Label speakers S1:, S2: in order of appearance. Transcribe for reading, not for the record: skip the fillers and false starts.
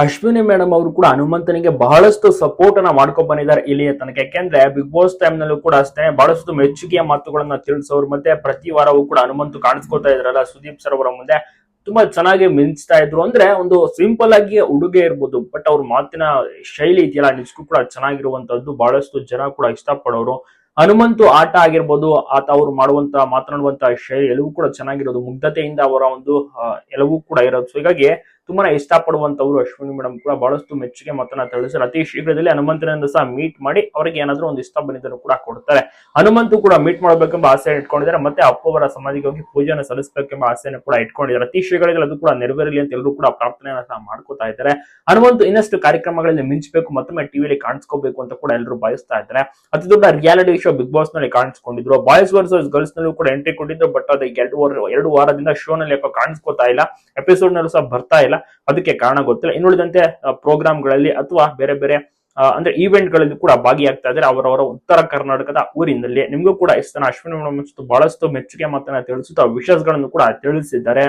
S1: Ashwini madam ಅವರು ಕೂಡ ಹನುಮಂತನಿಗೆ ಬಹಳಷ್ಟು ಸಪೋರ್ಟ್ ಅನ್ನ ಮಾಡ್ಕೊಂಡ್ ಬಂದಿದ್ದಾರೆ ಇಲ್ಲಿಯ ತನಕ. ಯಾಕೆಂದ್ರೆ ಬಿಗ್ ಬಾಸ್ ಟೈಮ್ ನಲ್ಲೂ ಕೂಡ ಅಷ್ಟೇ ಬಹಳಷ್ಟು ಮೆಚ್ಚುಗೆಯ ಮಾತುಗಳನ್ನ ತಿಳಿಸೋರು. ಮತ್ತೆ ಪ್ರತಿ ವಾರವೂ ಕೂಡ ಹನುಮಂತು ಕಾಣಿಸ್ಕೊತಾ ಇದ್ರಲ್ಲ ಸುದೀಪ್ ಸರ್ ಅವರ ಮುಂದೆ, ತುಂಬಾ ಚೆನ್ನಾಗಿ ಮಿಂಚ್ತಾ ಇದ್ರು. ಅಂದ್ರೆ ಒಂದು ಸಿಂಪಲ್ ಆಗಿ ಉಡುಗೆ ಇರ್ಬೋದು, ಬಟ್ ಅವ್ರ ಮಾತಿನ ಶೈಲಿ ಇದೆಯಲ್ಲ ನಿಜಕ್ಕೂ ಕೂಡ ಚೆನ್ನಾಗಿರುವಂತದ್ದು. ಬಹಳಷ್ಟು ಜನ ಕೂಡ ಇಷ್ಟಪಡೋರು. ಹನುಮಂತು ಆಟ ಆಗಿರ್ಬೋದು, ಆತ ಅವ್ರು ಮಾತನಾಡುವಂತ ಶೈಲಿ ಎಲ್ಲವೂ ಕೂಡ ಚೆನ್ನಾಗಿರೋದು. ಮುಗ್ಧತೆಯಿಂದ ಅವರ ಒಂದು ಎಲ್ಲವೂ ಕೂಡ ಇರೋದು. ಸೊ ಹೀಗಾಗಿ ತುಂಬಾನೇ ಇಷ್ಟಪಡುವಂತವ್ರು ಅಶ್ವಿನಿ ಮೇಡಮ್ ಕೂಡ ಬಹಳಷ್ಟು ಮೆಚ್ಚುಗೆ ಮಾತನ್ನ ತಿಳಿಸಿದ್ರು. ಅತಿ ಶೀಘ್ರದಲ್ಲಿ ಹನುಮಂತನನ್ನು ಸಹ ಮೀಟ್ ಮಾಡಿ ಅವರಿಗೆ ಏನಾದ್ರೂ ಒಂದು ಇಷ್ಟ ಬಂದಿದ್ದನ್ನು ಕೂಡ ಕೊಡ್ತಾರೆ. ಹನುಮಂತು ಕೂಡ ಮೀಟ್ ಮಾಡಬೇಕೆಂಬ ಆಸೆ ಇಟ್ಕೊಂಡಿದ್ದಾರೆ. ಮತ್ತೆ ಅಪ್ಪು ಅವರ ಸಮಾಧಿಗೆ ಹೋಗಿ ಪೂಜೆಯನ್ನು ಸಲ್ಲಿಸಬೇಕೆಂಬ ಆಸೆಯನ್ನು ಕೂಡ ಇಟ್ಕೊಂಡಿದ್ದಾರೆ. ಅತಿ ಶೀಘ್ರದಲ್ಲಿ ಅದು ಕೂಡ ನೆರವೇರಲಿ ಅಂತ ಎಲ್ಲರೂ ಕೂಡ ಪ್ರಾರ್ಥನೆಯನ್ನ ಸಹ ಮಾಡ್ಕೋತಾ ಇದ್ದಾರೆ. ಹನುಮಂತು ಇನ್ನಷ್ಟು ಕಾರ್ಯಕ್ರಮಗಳಲ್ಲಿ ಮಿಂಚಬೇಕು, ಮತ್ತೊಮ್ಮೆ ಟಿವಿಯಲ್ಲಿ ಕಾಣಿಸ್ಕೋಬೇಕು ಅಂತ ಕೂಡ ಎಲ್ಲರೂ ಬಯಸ್ತಾ ಇದ್ದಾರೆ. ಅತಿ ದೊಡ್ಡ ರಿಯಾಲಿಟಿ ಶೋ ಬಿಗ್ ಬಾಸ್ ನಲ್ಲಿ ಕಾಣಿಸ್ಕೊಂಡಿದ್ರು. ಬಾಯ್ಸ್ ವರ್ಸಸ್ ಗರ್ಲ್ಸ್ ನಲ್ಲೂ ಕೂಡ ಎಂಟ್ರಿ ಕೊಟ್ಟಿದ್ರು. ಬಟ್ ಅದು 2 ವಾರದಿಂದ ಶೋ ನಲ್ಲಿ ಯಾಕೋ ಕಾಣಿಸ್ಕೋತಾ ಇಲ್ಲ, ಎಪಿಸೋಡ್ ನಲ್ಲೂ ಸಹ ಬರ್ತಾ ಇಲ್ಲ. ಅದಕ್ಕೆ ಕಾರಣ ಗೊತ್ತಿಲ್ಲ. ಇನ್ನುಳಿದಂತೆ ಪ್ರೋಗ್ರಾಮ್ ಗಳಲ್ಲಿ ಅಥವಾ ಬೇರೆ ಬೇರೆ ಅಂದ್ರೆ ಈವೆಂಟ್ ಗಳಲ್ಲಿ ಕೂಡ ಭಾಗಿಯಾಗ್ತಾ ಇದ್ದಾರೆ ಅವರವರ ಉತ್ತರ ಕರ್ನಾಟಕದ ಊರಿನಲ್ಲಿ. ನಿಮಗೂ ಕೂಡ ಇಷ್ಟ ಅಶ್ವಿನಿ ಮೇಡಮ್ ಬಹಳಷ್ಟು ಮೆಚ್ಚುಗೆ ಮಾತನ್ನ ತಿಳಿಸುತ್ತಾ ವಿಷಸ್ ಗಳನ್ನು ಕೂಡ ತಿಳಿಸಿದ್ದಾರೆ.